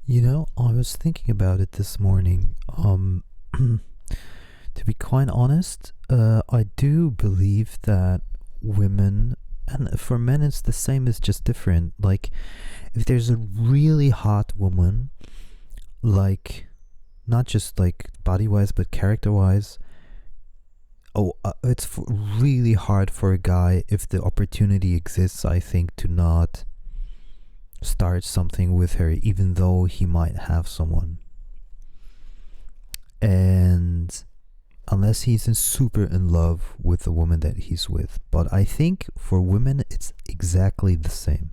I was thinking about it this morning. To be quite honest, I do believe that women, and for men it's the same, it's just different. Like, if there's a really hot woman, like, not just like body wise, but character wise, it's really hard for a guy, if the opportunity exists, I think, to not start something with her, even though he might have someone. And unless he's super in love with the woman that he's with. But I think for women, it's exactly the same.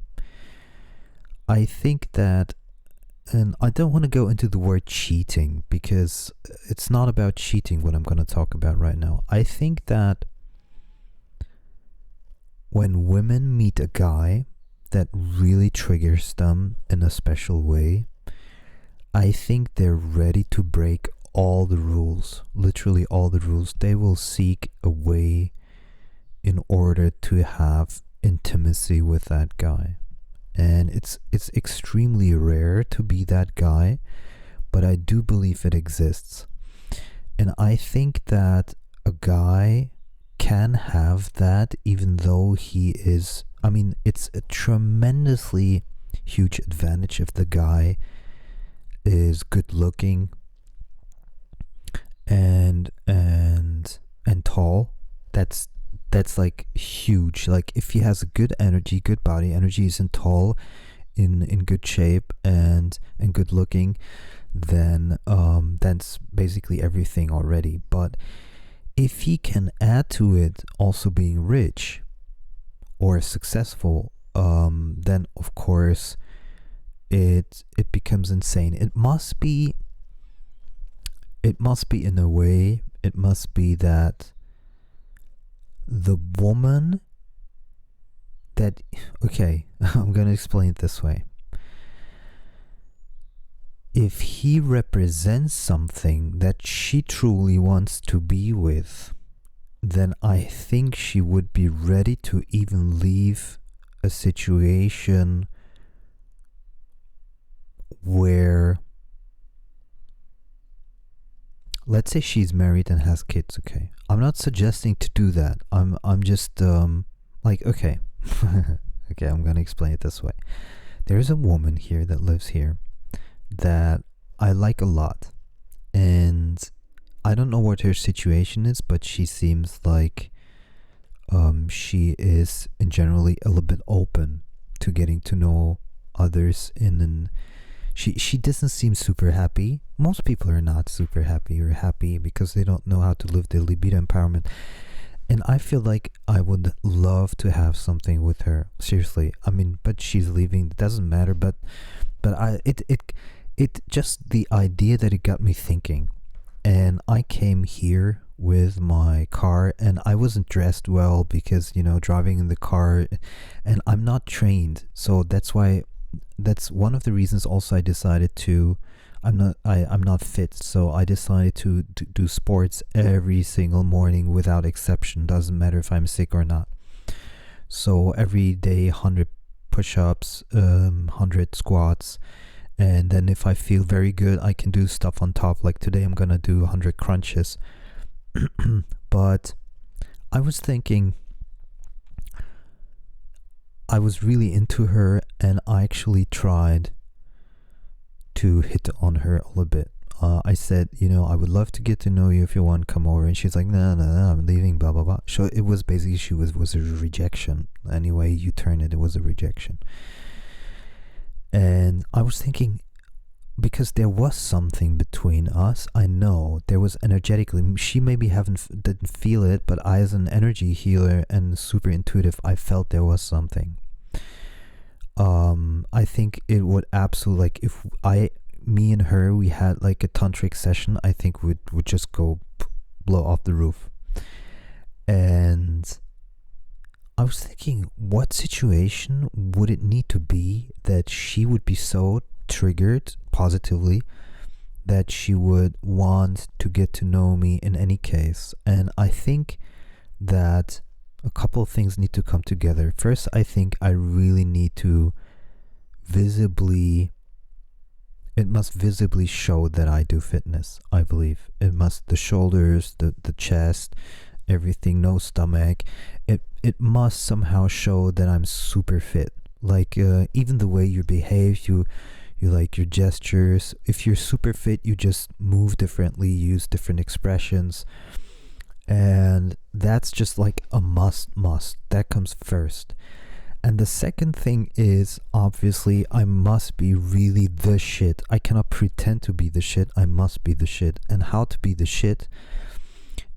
I think that, and I don't want to go into the word cheating because it's not about cheating what I'm going to talk about right now. I think that when women meet a guy that really triggers them in a special way, I think they're ready to break all the rules, literally all the rules. They will seek a way in order to have intimacy with that guy. And it's extremely rare to be that guy, but I do believe it exists. And I think that a guy can have that even though he is, it's a tremendously huge advantage if the guy is good looking and tall. That's like huge. Like, if he has a good energy, good body energy, isn't tall, in good shape and good looking, then that's basically everything already. But if he can add to it also being rich or successful, then of course it becomes insane. It must be in a way, it must be that the woman that, okay, I'm going to explain it this way. If he represents something that she truly wants to be with, then I think she would be ready to even leave a situation where, let's say she's married and has kids, okay? I'm not suggesting to do that. I'm just like, okay. Okay, I'm going to explain it this way. There's a woman here that lives here that I like a lot. And I don't know what her situation is, but she seems like she is generally a little bit open to getting to know others she doesn't seem super happy. Most people are not super happy or happy because they don't know how to live their libido empowerment. And I feel like I would love to have something with her. Seriously. But she's leaving. It doesn't matter. But it just the idea that it got me thinking. And I came here with my car and I wasn't dressed well because, driving in the car, and I'm not trained. So that's one of the reasons also I decided to, I'm not fit, so I decided to do sports every single morning without exception. Doesn't matter if I'm sick or not. So every day, 100 push-ups, 100 squats, and then if I feel very good, I can do stuff on top. Like today, I'm gonna do 100 crunches. But I was thinking, I was really into her, and I actually tried to hit on her a little bit. I said, I would love to get to know you. If you want, come over. And she's like, no, I'm leaving, blah, blah, blah. So it was basically, she was a rejection. Anyway, you turn it was a rejection. And I was thinking, because there was something between us, I know there was energetically. She maybe didn't feel it, but I, as an energy healer and super intuitive, I felt there was something. I think it would absolutely, like, if me and her, we had like a tantric session, I think would just go blow off the roof. And I was thinking, what situation would it need to be that she would be so triggered positively that she would want to get to know me in any case? And I think that a couple of things need to come together. First, I think I really need to visibly it must visibly show that I do fitness. I believe it must, the shoulders, the chest, everything, no stomach. It must somehow show that I'm super fit. Like even the way you behave, you like your gestures. If you're super fit, you just move differently, use different expressions, and that's just like a must. That comes first. And the second thing is, obviously, I must be really the shit. I cannot pretend to be the shit. I must be the shit. And how to be the shit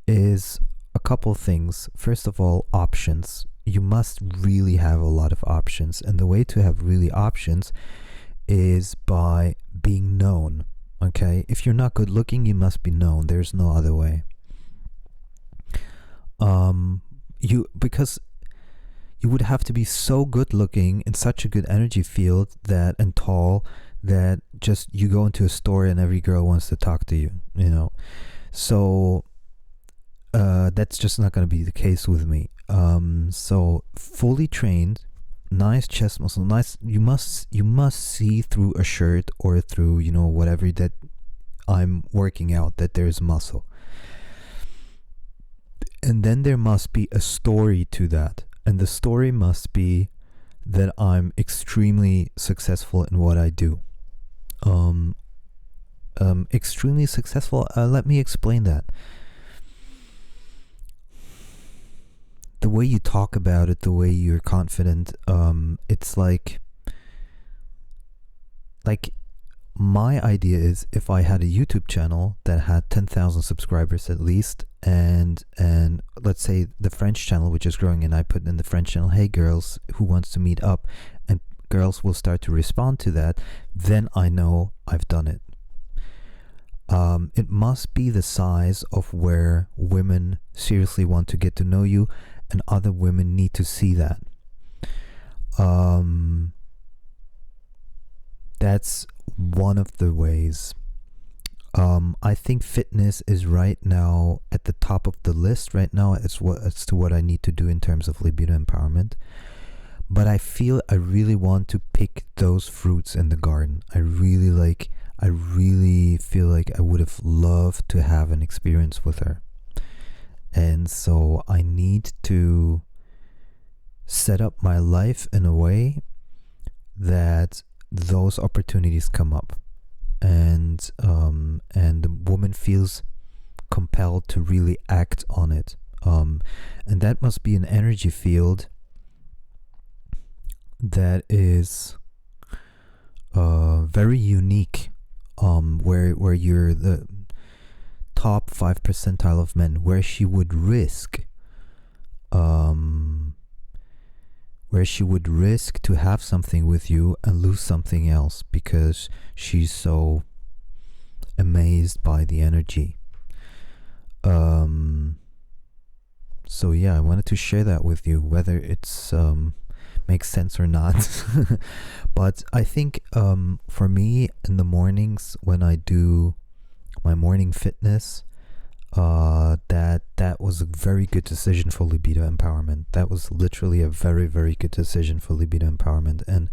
is a couple things. First of all, options. You must really have a lot of options. And the way to have really options is by being known. Okay? If you're not good looking, you must be known. There's no other way. Because you would have to be so good looking in such a good energy field that, and tall, that just you go into a store and every girl wants to talk to you, you know. So that's just not going to be the case with me. So fully trained, nice chest muscle, nice. You must see through a shirt or through, you know, whatever that I'm working out, that there's muscle. And then there must be a story to that. And the story must be that I'm extremely successful in what I do. Extremely successful. Let me explain that. The way you talk about it, the way you're confident, it's like my idea is, if I had a YouTube channel that had 10,000 subscribers at least, and let's say the French channel, which is growing, and I put in the French channel, hey girls, who wants to meet up, and girls will start to respond to that, then I know I've done it. It must be the size of where women seriously want to get to know you, and other women need to see that. That's one of the ways. I think fitness is right now at the top of the list right now as to what I need to do in terms of libido empowerment. But I feel I really want to pick those fruits in the garden. I really feel like I would have loved to have an experience with her. And so I need to set up my life in a way that those opportunities come up, and the woman feels compelled to really act on it, and that must be an energy field that is very unique, where you're the top 5 percentile of men, where she would risk to have something with you and lose something else because she's so amazed by the energy. So yeah, I wanted to share that with you, whether it's makes sense or not. But I think for me, in the mornings when I do my morning fitness, that was a very good decision for libido empowerment. That was literally a very, very good decision for libido empowerment. And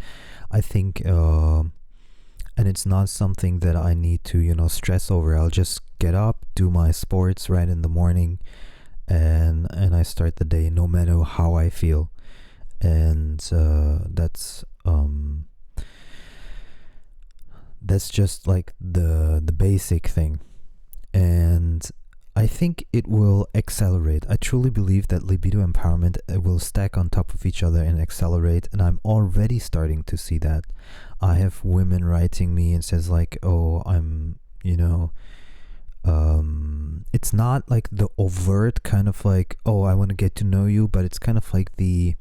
I think and it's not something that I need to, you know, stress over. I'll just get up, do my sports right in the morning, and I start the day no matter how I feel. And that's just like the basic thing. And I think it will accelerate. I truly believe that libido empowerment will stack on top of each other and accelerate, and I'm already starting to see that. I have women writing me and says like, oh, I'm, you know, it's not like the overt kind of like, oh, I want to get to know you, but it's kind of like the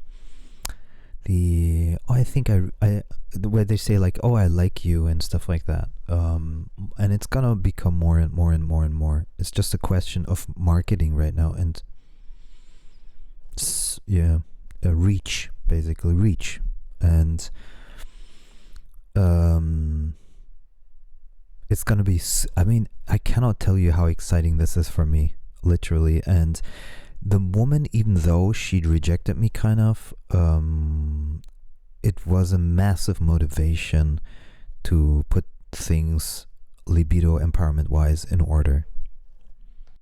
I think I where they say like, oh, I like you and stuff like that, and it's gonna become more and more and more and more. It's just a question of marketing right now, and reach, basically reach. And it's gonna be, I mean, I cannot tell you how exciting this is for me, literally. And the woman, even though she'd rejected me kind of, it was a massive motivation to put things libido empowerment wise in order.